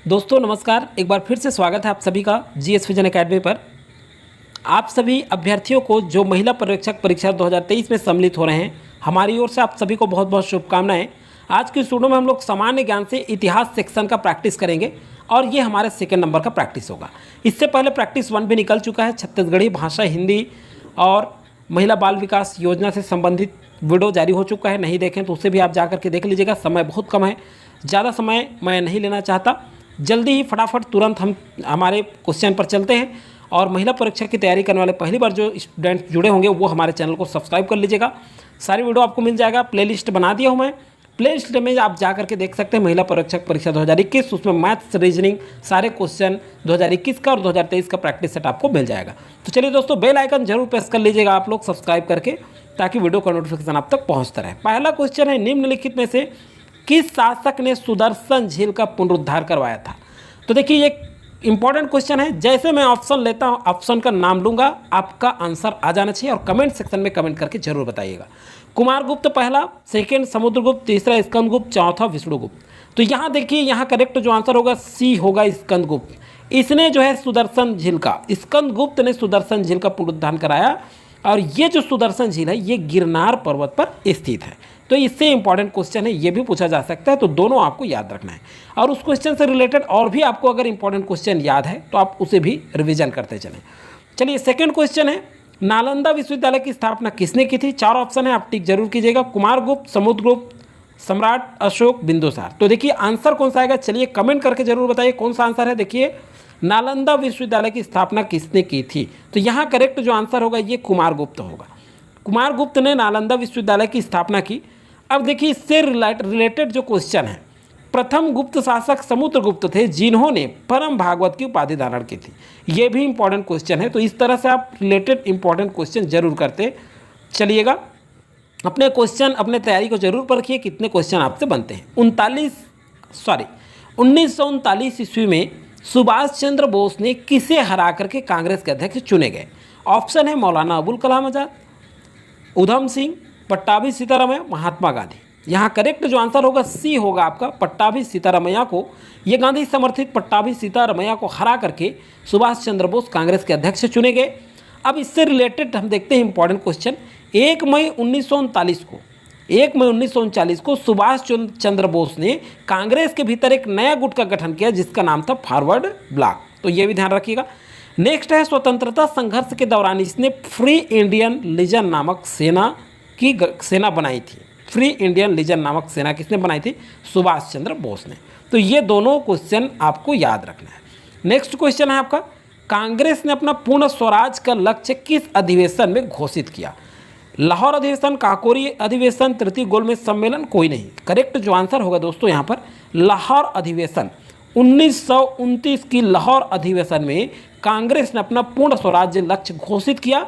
दोस्तों नमस्कार, एक बार फिर से स्वागत है आप सभी का जीएस विजन एकेडमी पर। आप सभी अभ्यर्थियों को जो महिला पर्यवेक्षक परीक्षा 2023 में सम्मिलित हो रहे हैं, हमारी ओर से आप सभी को बहुत बहुत शुभकामनाएं। आज की इस वीडियो में हम लोग सामान्य ज्ञान से इतिहास सेक्शन का प्रैक्टिस करेंगे और ये हमारे सेकेंड नंबर का प्रैक्टिस होगा। इससे पहले प्रैक्टिस 1 भी निकल चुका है। छत्तीसगढ़ी भाषा, हिंदी और महिला बाल विकास योजना से संबंधित वीडियो जारी हो चुका है। नहीं देखें तो उसे भी आप जा करके देख लीजिएगा। समय बहुत कम है, ज़्यादा समय मैं नहीं लेना चाहता। जल्दी ही फटाफट तुरंत हम हमारे क्वेश्चन पर चलते हैं। और महिला परीक्षा की तैयारी करने वाले पहली बार जो स्टूडेंट जुड़े होंगे वो हमारे चैनल को सब्सक्राइब कर लीजिएगा। सारी वीडियो आपको मिल जाएगा। प्लेलिस्ट बना दिया हूँ मैं, प्लेलिस्ट में आप जा करके देख सकते हैं महिला परीक्षक परीक्षा 2021। उसमें मैथ्स, रीजनिंग, सारे क्वेश्चन 2021 का और 2023 का प्रैक्टिस सेट आपको मिल जाएगा। तो चलिए दोस्तों, बेल आइकन जरूर प्रेस कर लीजिएगा आप लोग सब्सक्राइब करके, ताकि वीडियो का नोटिफिकेशन आप तक पहुँचता रहे। पहला क्वेश्चन है, निम्नलिखित में से किस शासक ने सुदर्शन झील का पुनरुद्धार करवाया था? तो देखिए, ये इंपॉर्टेंट क्वेश्चन है। जैसे मैं ऑप्शन लेता हूँ, ऑप्शन का नाम लूंगा, आपका आंसर आ जाना चाहिए और कमेंट सेक्शन में कमेंट करके जरूर बताइएगा। कुमारगुप्त पहला, सेकंड समुद्रगुप्त, तीसरा स्कंदगुप्त, चौथा विष्णुगुप्त। तो यहाँ देखिए, यहाँ करेक्ट जो आंसर होगा सी होगा, स्कंदगुप्त। इसने जो है सुदर्शन झील का, स्कंदगुप्त ने सुदर्शन झील का पुनरुद्धार कराया। और ये जो सुदर्शन झील है ये गिरनार पर्वत पर स्थित है। तो इससे इंपॉर्टेंट क्वेश्चन है, ये भी पूछा जा सकता है। तो दोनों आपको याद रखना है। और उस क्वेश्चन से रिलेटेड और भी आपको अगर इंपॉर्टेंट क्वेश्चन याद है तो आप उसे भी रिवीजन करते चलें। चलिए, सेकंड क्वेश्चन है, नालंदा विश्वविद्यालय की स्थापना किसने की थी? 4 ऑप्शन है, आप टिक जरूर कीजिएगा। कुमारगुप्त, समुद्रगुप्त, सम्राट अशोक, बिंदुसार। तो देखिए आंसर कौन सा आएगा, चलिए कमेंट करके जरूर बताइए कौन सा आंसर है। देखिए, नालंदा विश्वविद्यालय की स्थापना किसने की थी? तो यहाँ करेक्ट जो आंसर होगा ये कुमारगुप्त होगा। कुमारगुप्त ने नालंदा विश्वविद्यालय की स्थापना की। अब देखिए, इससे रिलेटेड जो क्वेश्चन है, प्रथम गुप्त शासक समुद्रगुप्त थे, जिन्होंने परम भागवत की उपाधि धारण की थी। ये भी इंपॉर्टेंट क्वेश्चन है। तो इस तरह से आप रिलेटेड इंपॉर्टेंट क्वेश्चन जरूर करते चलिएगा। अपने क्वेश्चन, अपने तैयारी को जरूर परखिए कितने क्वेश्चन आपसे बनते हैं। 1939 ईस्वी में सुभाष चंद्र बोस ने किसे हरा करके कांग्रेस के अध्यक्ष चुने गए? ऑप्शन है मौलाना अबुल कलाम आजाद, उधम सिंह, पट्टाभी सीतारामैया, महात्मा गांधी। यहाँ करेक्ट जो आंसर होगा सी होगा आपका, पट्टाभी सीतारामैया को। ये गांधी समर्थित पट्टाभी सीतारामैया को हरा करके सुभाष चंद्र बोस कांग्रेस के अध्यक्ष चुने गए। अब इससे रिलेटेड हम देखते हैं इंपॉर्टेंट क्वेश्चन। 1 मई 1939 को सुभाष चंद्र बोस ने कांग्रेस के भीतर एक नया गुट का गठन किया जिसका नाम था फॉरवर्ड ब्लॉक। तो ये भी ध्यान रखिएगा। नेक्स्ट है, स्वतंत्रता संघर्ष के दौरान इसने फ्री इंडियन लीजन नामक सेना बनाई थी। फ्री इंडियन लीजन नामक सेना किसने बनाई थी? सुभाष चंद्र बोस ने। तो ये दोनों क्वेश्चन आपको याद रखना है। नेक्स्ट क्वेश्चन है आपका, कांग्रेस ने अपना पूर्ण स्वराज का लक्ष्य किस अधिवेशन में घोषित किया? लाहौर अधिवेशन, काकोरी अधिवेशन, तृतीय गोलमेज सम्मेलन, कोई नहीं। करेक्ट जो आंसर होगा दोस्तों यहाँ पर लाहौर अधिवेशन। 1929 की लाहौर अधिवेशन में कांग्रेस ने अपना पूर्ण स्वराज्य लक्ष्य घोषित किया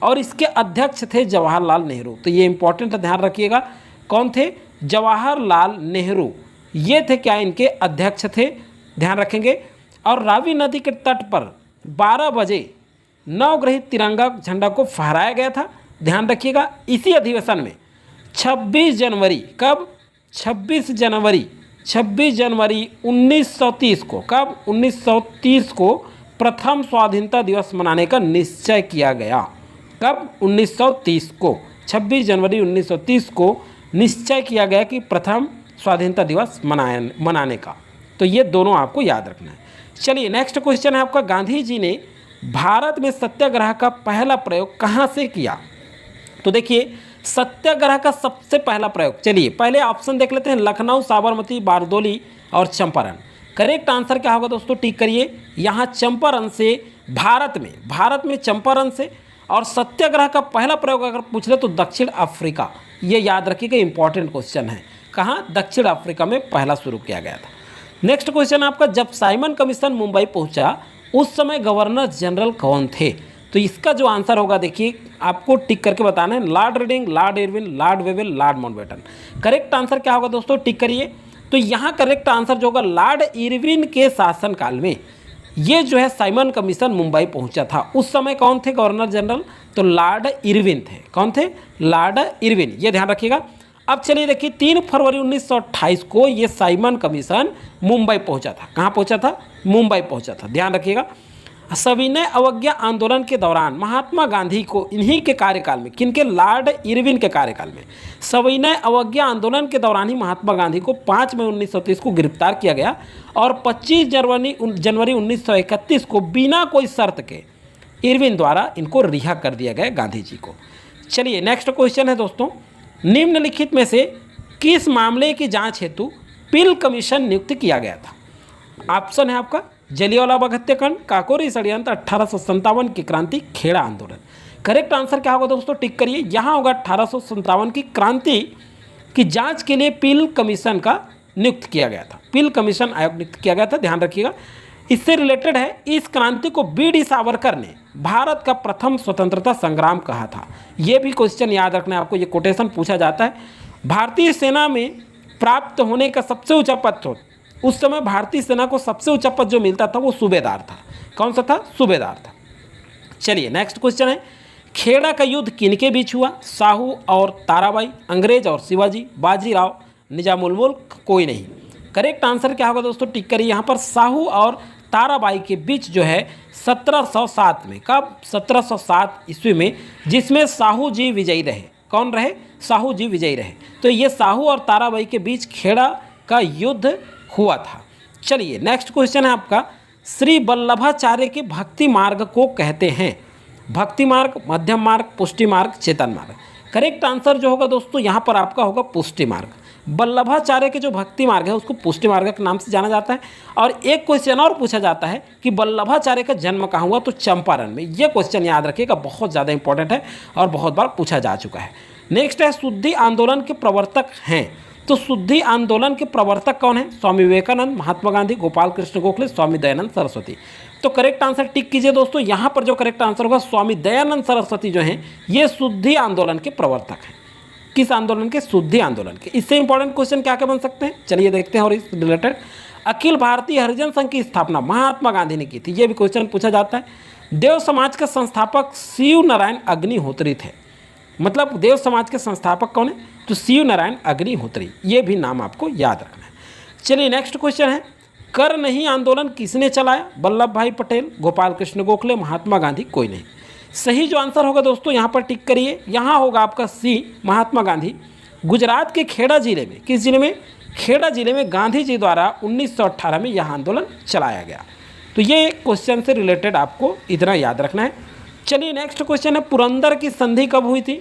और इसके अध्यक्ष थे जवाहरलाल नेहरू। तो ये इंपॉर्टेंट है, ध्यान रखिएगा। कौन थे? जवाहरलाल नेहरू। ये थे क्या, इनके अध्यक्ष थे, ध्यान रखेंगे। और रावी नदी के तट पर 12 बजे नवग्रहित तिरंगा झंडा को फहराया गया था, ध्यान रखिएगा। इसी अधिवेशन में 26 जनवरी, कब? 26 जनवरी 1930 को, कब? 1930 को प्रथम स्वाधीनता दिवस मनाने का निश्चय किया गया। कब? 1930 को, 26 जनवरी 1930 को निश्चय किया गया कि प्रथम स्वाधीनता दिवस मनाने का। तो ये दोनों आपको याद रखना है। चलिए, नेक्स्ट क्वेश्चन है आपका, गांधी जी ने भारत में सत्याग्रह का पहला प्रयोग कहाँ से किया? तो देखिए, सत्याग्रह का सबसे पहला प्रयोग, चलिए पहले ऑप्शन देख लेते हैं, लखनऊ, साबरमती, बारदोली और चंपारण। करेक्ट आंसर क्या होगा दोस्तों, टिक करिए। यहाँ चंपारण से, भारत में चंपारण से। और सत्याग्रह का पहला प्रयोग अगर पूछ ले तो दक्षिण अफ्रीका। ये याद रखिएगा, इंपॉर्टेंट क्वेश्चन है। कहाँ? दक्षिण अफ्रीका में पहला शुरू किया गया था। नेक्स्ट क्वेश्चन आपका, जब साइमन कमीशन मुंबई पहुंचा उस समय गवर्नर जनरल कौन थे? तो इसका जो आंसर होगा, देखिए आपको टिक करके बताना है, Lord reading, Lord Irwin, Lord Wavell, Lord Mountbatten. Correct answer क्या होगा दोस्तों, टिक करिए। तो यहाँ करेक्ट आंसर जो होगा, लॉर्ड इरविन के शासनकाल में ये जो है साइमन कमीशन मुंबई पहुंचा था। उस समय कौन थे गवर्नर जनरल? तो लॉर्ड इरविन थे। कौन थे? Lord Irwin. ये ध्यान रखिएगा। अब चलिए देखिए 3 फरवरी 1928 को ये साइमन कमीशन मुंबई पहुंचा था। कहाँ पहुंचा था? मुंबई पहुंचा था, ध्यान रखिएगा। सविनय अवज्ञा आंदोलन के दौरान महात्मा गांधी को इन्हीं के कार्यकाल में, किनके? लॉर्ड इरविन के कार्यकाल में सविनय अवज्ञा आंदोलन के दौरान ही महात्मा गांधी को 5 मई 1930 को गिरफ्तार किया गया और 25 जनवरी 1931 को बिना कोई शर्त के इरविन द्वारा इनको रिहा कर दिया गया गांधी जी को। चलिए नेक्स्ट क्वेश्चन है दोस्तों, निम्नलिखित में से किस मामले की जांच हेतु पिल कमीशन नियुक्त किया गया था? ऑप्शन है आपका जलियांवाला बाग हत्याकांड, काकोरी षड्यंत्र, 1857 की क्रांति, खेड़ा आंदोलन। करेक्ट आंसर क्या होगा दोस्तों? टिक करिए। यहाँ होगा 1857 की क्रांति की जांच के लिए पिल कमीशन का नियुक्त किया गया था, पिल कमीशन आयोग नियुक्त किया गया था, ध्यान रखिएगा। इससे रिलेटेड है, इस क्रांति को बी.डी. सावरकर ने भारत का प्रथम स्वतंत्रता संग्राम कहा था। ये भी क्वेश्चन याद रखना है आपको, ये कोटेशन पूछा जाता है। भारतीय सेना में प्राप्त होने का सबसे ऊंचा पद, उस समय भारतीय सेना को सबसे ऊंचा पद जो मिलता था वो सूबेदार था। कौन सा था? सूबेदार था। चलिए नेक्स्ट क्वेश्चन है, खेड़ा का युद्ध किनके बीच हुआ? साहू और ताराबाई, अंग्रेज और शिवाजी, बाजीराव, निजामुल मुल्क, कोई नहीं। करेक्ट आंसर क्या होगा दोस्तों? टिक करिए। यहाँ पर साहू और ताराबाई के बीच जो है 1707 में, कब? 1707 ईस्वी में, जिसमें साहू जी विजयी रहे। कौन रहे? साहू जी विजयी रहे। तो ये साहू और ताराबाई के बीच खेड़ा का युद्ध हुआ था। चलिए नेक्स्ट क्वेश्चन है आपका, श्री वल्लभाचार्य के भक्ति मार्ग को कहते हैं? भक्ति मार्ग, मध्यम मार्ग, पुष्टि मार्ग, चेतन मार्ग। करेक्ट आंसर जो होगा दोस्तों यहाँ पर आपका होगा पुष्टि मार्ग। वल्लभाचार्य के जो भक्ति मार्ग है उसको पुष्टि मार्ग के नाम से जाना जाता है। और एक क्वेश्चन और पूछा जाता है कि वल्लभाचार्य का जन्म कहाँ हुआ? तो चंपारण में। ये क्वेश्चन याद रखिएगा, बहुत ज़्यादा इंपॉर्टेंट है और बहुत बार पूछा जा चुका है। नेक्स्ट है, शुद्धि आंदोलन के प्रवर्तक हैं? तो शुद्धि आंदोलन के प्रवर्तक कौन है? स्वामी विवेकानंद, महात्मा गांधी, गोपाल कृष्ण गोखले, स्वामी दयानंद सरस्वती। तो करेक्ट आंसर टिक कीजिए दोस्तों। यहाँ पर जो करेक्ट आंसर होगा, स्वामी दयानंद सरस्वती जो हैं ये शुद्धि आंदोलन के प्रवर्तक हैं। किस आंदोलन के? शुद्धि आंदोलन के। इससे इंपॉर्टेंट क्वेश्चन क्या क्या बन सकते हैं, चलिए देखते हैं। और इस रिलेटेड अखिल भारतीय हरिजन संघ की स्थापना महात्मा गांधी ने की थी, ये भी क्वेश्चन पूछा जाता है। देव समाज के संस्थापक शिव नारायण अग्निहोत्री थे। मतलब देव समाज के संस्थापक कौन है? तो शिव नारायण अग्निहोत्री। ये भी नाम आपको याद रखना है। चलिए नेक्स्ट क्वेश्चन है, कर नहीं आंदोलन किसने चलाया? वल्लभ भाई पटेल, गोपाल कृष्ण गोखले, महात्मा गांधी, कोई नहीं। सही जो आंसर होगा दोस्तों यहाँ पर टिक करिए। यहाँ होगा आपका सी, महात्मा गांधी। गुजरात के खेड़ा जिले में, किस जिले में? खेड़ा जिले में गांधी जी द्वारा 1918 में यह आंदोलन चलाया गया। तो ये क्वेश्चन से रिलेटेड आपको इतना याद रखना है। चलिए नेक्स्ट क्वेश्चन है, पुरंदर की संधि कब हुई थी?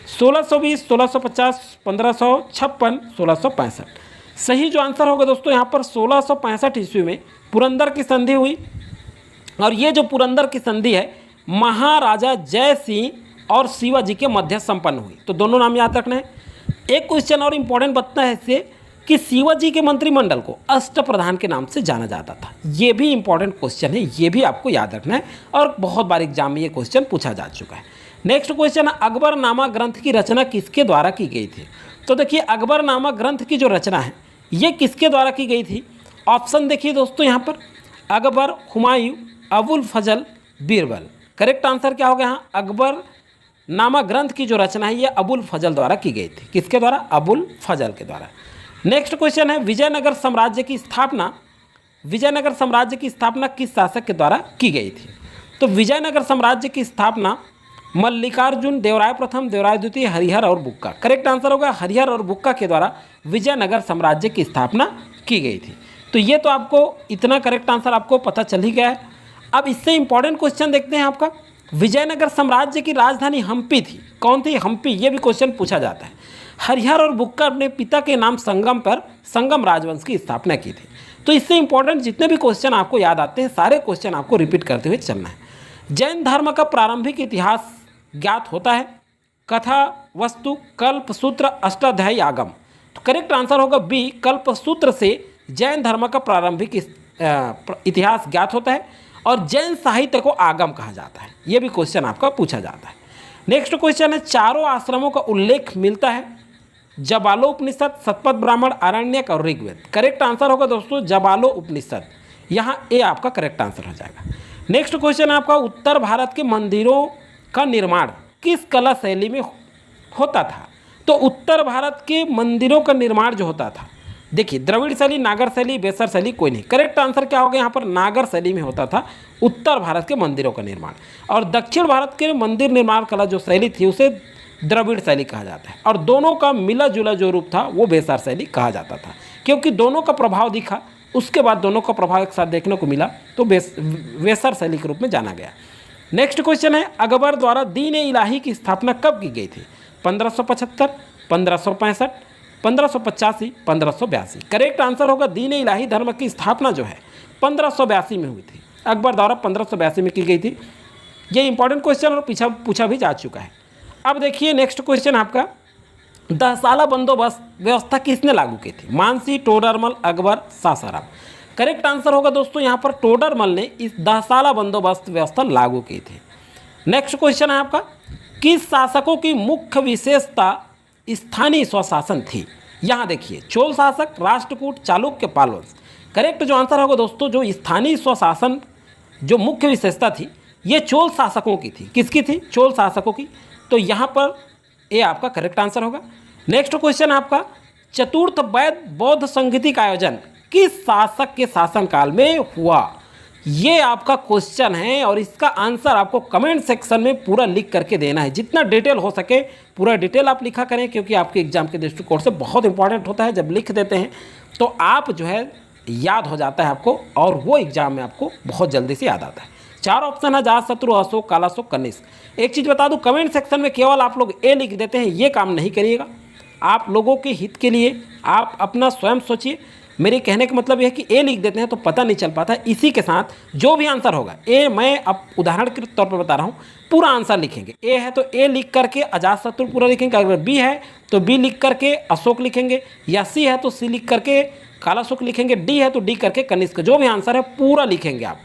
1620, 1650, 1556, 1665। सही जो आंसर होगा दोस्तों यहाँ पर 1665 ईस्वी में पुरंदर की संधि हुई। और ये जो पुरंदर की संधि है महाराजा जय सिंह और शिवाजी के मध्य संपन्न हुई। तो दोनों नाम याद रखना है। एक क्वेश्चन और इम्पोर्टेंट बनता है इससे कि शिवाजी के मंत्रिमंडल को अष्टप्रधान के नाम से जाना जाता था। ये भी इंपॉर्टेंट क्वेश्चन है, ये भी आपको याद रखना है और बहुत बार एग्जाम में ये क्वेश्चन पूछा जा चुका है। नेक्स्ट क्वेश्चन, अकबरनामा ग्रंथ की रचना किसके द्वारा की गई थी? तो देखिए अकबरनामा ग्रंथ की जो रचना है ये किसके द्वारा की गई थी? ऑप्शन देखिए दोस्तों यहाँ पर, अकबर, हुमायूं, अबुल फजल, बीरबल। करेक्ट आंसर क्या होगा यहाँ? अकबरनामा ग्रंथ की जो रचना है ये अबुल फजल द्वारा की गई थी। किसके द्वारा? अबुल फजल के द्वारा। नेक्स्ट क्वेश्चन है, विजयनगर साम्राज्य की स्थापना किस शासक के द्वारा की गई थी? तो विजयनगर साम्राज्य की स्थापना मल्लिकार्जुन, देवराय प्रथम, देवराय द्वितीय, हरिहर और बुक्का। करेक्ट आंसर होगा हरिहर और बुक्का के द्वारा विजयनगर साम्राज्य की स्थापना की गई थी। तो ये तो आपको इतना करेक्ट आंसर आपको पता चल ही गया है। अब इससे इंपॉर्टेंट क्वेश्चन देखते हैं आपका, विजयनगर साम्राज्य की राजधानी हम्पी थी। कौन थी? हम्पी। ये भी क्वेश्चन पूछा जाता है। हरिहर और बुक्का अपने पिता के नाम संगम पर संगम राजवंश की स्थापना की थी। तो इससे इंपॉर्टेंट जितने भी क्वेश्चन आपको याद आते हैं सारे क्वेश्चन आपको रिपीट करते हुए चलना है। जैन धर्म का प्रारंभिक इतिहास ज्ञात होता है? कथा, वस्तु, कल्प सूत्र, अष्टाध्यायी, आगम। तो करेक्ट आंसर होगा बी, कल्प सूत्र से जैन धर्म का प्रारंभिक इतिहास ज्ञात होता है और जैन साहित्य को आगम कहा जाता है। ये भी क्वेश्चन आपका पूछा जाता है। नेक्स्ट क्वेश्चन है, चारों आश्रमों का उल्लेख मिलता है? जबालो उपनिषद, शतपथ ब्राह्मण, आरण्यक और ऋग्वेद। करेक्ट आंसर होगा दोस्तों जबालो उपनिषद। यहाँ ए आपका करेक्ट आंसर हो जाएगा। नेक्स्ट क्वेश्चन आपका, उत्तर भारत के मंदिरों का निर्माण किस कला शैली में होता था? तो उत्तर भारत के मंदिरों का निर्माण जो होता था, देखिए द्रविड़ शैली, नागर शैली, बेसर शैली, कोई नहीं। करेक्ट आंसर क्या होगा यहाँ पर, नागर शैली में होता था उत्तर भारत के मंदिरों का निर्माण। और दक्षिण भारत के मंदिर निर्माण कला जो शैली थी उसे द्रविड़ शैली कहा जाता है। और दोनों का मिला जुला जो रूप था वो बेसर शैली कहा जाता था, क्योंकि दोनों का प्रभाव दिखा, उसके बाद दोनों का प्रभाव एक साथ देखने को मिला तो बेसर शैली के रूप में जाना गया। नेक्स्ट क्वेश्चन है, अकबर द्वारा दीन ए इलाही की स्थापना कब की गई थी? 1575, 1565, 1585, 1582। करेक्ट आंसर होगा दीन ए इलाही धर्म की स्थापना जो है 1582 में हुई थी, अकबर द्वारा 1582 में की गई थी। ये इंपॉर्टेंट क्वेश्चन और पीछा पूछा भी जा चुका है। अब देखिए नेक्स्ट क्वेश्चन आपका, दहसाला बंदोबस्त व्यवस्था किसने लागू की थी? मानसी, टोडरमल, अकबर, सासाराम। करेक्ट आंसर होगा दोस्तों यहाँ पर टोडरमल ने इस दहसाला बंदोबस्त व्यवस्था लागू की थी। नेक्स्ट क्वेश्चन है आपका, किस शासकों की मुख्य विशेषता स्थानीय स्वशासन थी? यहाँ देखिए, चोल शासक, राष्ट्रकूट, चालुक्य, पालवंश। करेक्ट जो आंसर होगा दोस्तों, जो स्थानीय स्वशासन जो मुख्य विशेषता थी ये चोल शासकों की थी। किसकी थी? चोल शासकों की। तो यहाँ पर ये आपका करेक्ट आंसर होगा। नेक्स्ट क्वेश्चन आपका, चतुर्थ वैद्य बौद्ध संगीति का आयोजन किस शासक के शासनकाल में हुआ? ये आपका क्वेश्चन है और इसका आंसर आपको कमेंट सेक्शन में पूरा लिख करके देना है। जितना डिटेल हो सके पूरा डिटेल आप लिखा करें, क्योंकि आपके एग्जाम के दृष्टिकोण से बहुत इंपॉर्टेंट होता है। जब लिख देते हैं तो आप जो है याद हो जाता है आपको, और वो एग्जाम में आपको बहुत जल्दी से याद आता है। 4 ऑप्शन है, अजातशत्रु, अशोक, कालाशोक, कनिष्क। एक चीज़ बता दूं, कमेंट सेक्शन में केवल आप लोग ए लिख देते हैं, ये काम नहीं करिएगा। आप लोगों के हित के लिए आप अपना स्वयं सोचिए। मेरे कहने का मतलब यह है कि ए लिख देते हैं तो पता नहीं चल पाता। इसी के साथ जो भी आंसर होगा, ए मैं अब उदाहरण के तौर पर बता रहा हूँ, पूरा आंसर लिखेंगे। ए है तो ए लिख करके अजातशत्रु पूरा लिखेंगे, अगर बी है तो बी लिख करके अशोक लिखेंगे, या सी है तो सी लिख करके कालाशोक लिखेंगे, डी है तो डी करके कनिष्क। जो भी आंसर है पूरा लिखेंगे आप।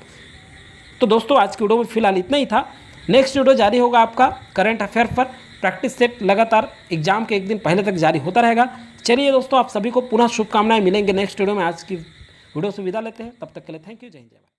तो दोस्तों आज की वीडियो में फिलहाल इतना ही था। नेक्स्ट वीडियो जारी होगा आपका करंट अफेयर पर। प्रैक्टिस सेट लगातार एग्जाम के एक दिन पहले तक जारी होता रहेगा। चलिए दोस्तों, आप सभी को पुनः शुभकामनाएं। मिलेंगे नेक्स्ट वीडियो में। आज की वीडियो से विदा लेते हैं, तब तक के लिए थैंक यू, जय हिंद, जय भारत।